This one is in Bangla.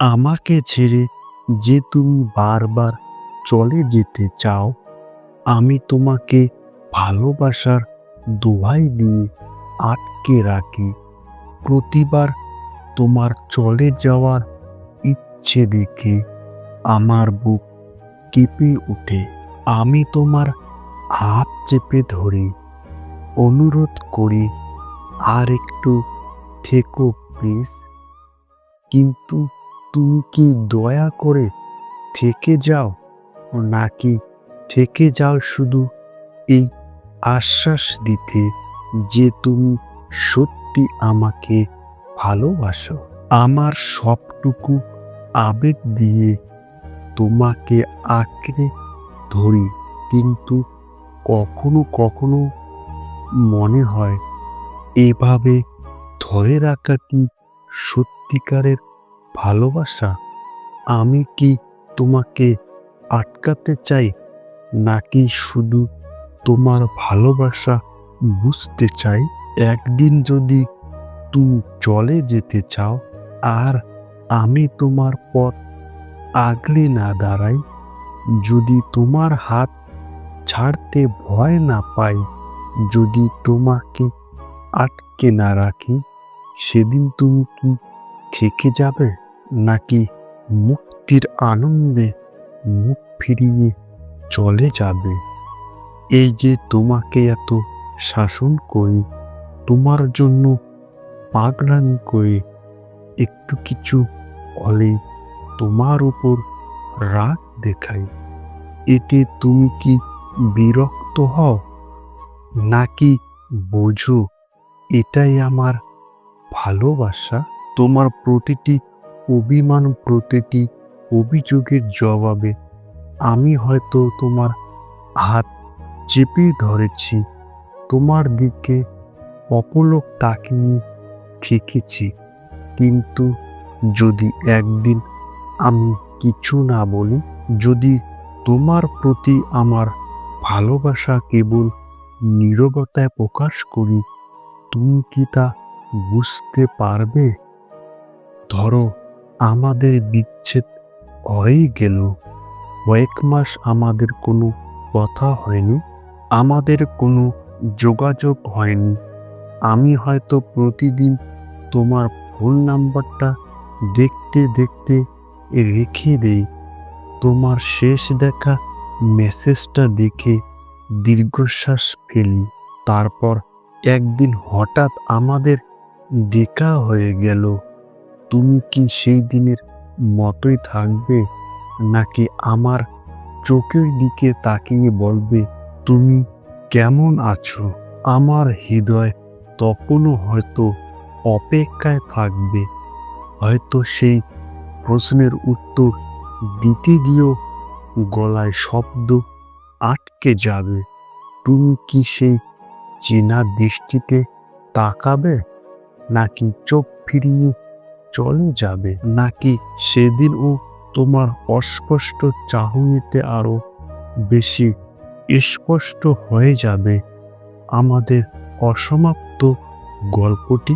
আমাকে ছেড়ে যে তুমি বারবার চলে যেতে চাও, আমি তোমাকে ভালোবাসার দোহাই দিয়ে আটকে রাখি। প্রতিবার তোমার চলে যাওয়ার ইচ্ছে দেখে আমার বুক কেঁপে ওঠে। আমি তোমার হাত চেপে ধরি, অনুরোধ করি, আর একটু থেকো প্লিজ। কিন্তু তুমি কি দয়া করে থেকে যাও, নাকি থেকে যাও শুধু এই আশ্বাস দিতে যে তুমি সত্যি আমাকে ভালোবাসো? আমার সবটুকু আবেগ দিয়ে তোমাকে আঁকড়ে ধরি, কিন্তু কখনো কখনো মনে হয় এভাবে ধরে রাখা কি সত্যিকারের ভালোবাসা? আমি কি তোমাকে আটকাতে চাই, নাকি শুধু তোমার ভালোবাসা বুঝতে চাই? একদিন যদি তুমি চলে যেতে চাও আর আমি তোমার পথ আগলে না দাঁড়াই, যদি তোমার হাত ছাড়তে ভয় না পাই, যদি তোমাকে আটকে না রাখি, সেদিন তুমি কি থেকে যাবে, নাকি মুক্তির আনন্দে মুখ ফিরিয়ে চলে যাবে? এই যে তোমাকে এত শাসন করি, তোমার জন্য পাগলামি করে, একটু কিছু হলে তোমার উপর রাগ দেখাই, এতে তুমি কি বিরক্ত হও, নাকি বোঝো এটাই আমার ভালোবাসা? তোমার প্রতিটি অভিমান, প্রতিটি অভিযোগের জবাবে আমি হয়তো তোমার হাত চেপে ধরেছি, তোমার দিকে অপলক তাকিয়ে থেকেছি। কিন্তু যদি একদিন আমি কিছু না বলি, যদি তোমার প্রতি আমার ভালোবাসা কেবল নীরবতায় প্রকাশ করি, তুমি কি তা বুঝতে পারবে? ধরো আমাদের বিচ্ছেদ হয়ে গেল, কয়েক মাস আমাদের কোনো কথা হয়নি, আমাদের কোনো যোগাযোগ হয়নি। আমি হয়তো প্রতিদিন তোমার ফোন নাম্বারটা দেখতে দেখতে রেখে দেই, তোমার শেষ দেখা মেসেজটা দেখে দীর্ঘশ্বাস ফেলি। তারপর একদিন হঠাৎ আমাদের দেখা হয়ে গেল। তুমি কি সেই দিনের মতোই থাকবে, নাকি আমার চোখের দিকে তাকিয়ে বলবে তুমি কেমন আছো? আমার হৃদয় তখনও হয়তো অপেক্ষায় থাকবে, হয়তো সেই প্রশ্নের উত্তর দিতে গিয়েও গলায় শব্দ আটকে যাবে। তুমি কি সেই চেনা দৃষ্টিতে তাকাবে, নাকি চোখ ফিরিয়ে চলে যাবে, নাকি সেদিনও তোমার অস্পষ্ট চাহনিতে আরো বেশি স্পষ্ট হয়ে যাবে আমাদের অসমাপ্ত গল্পটি?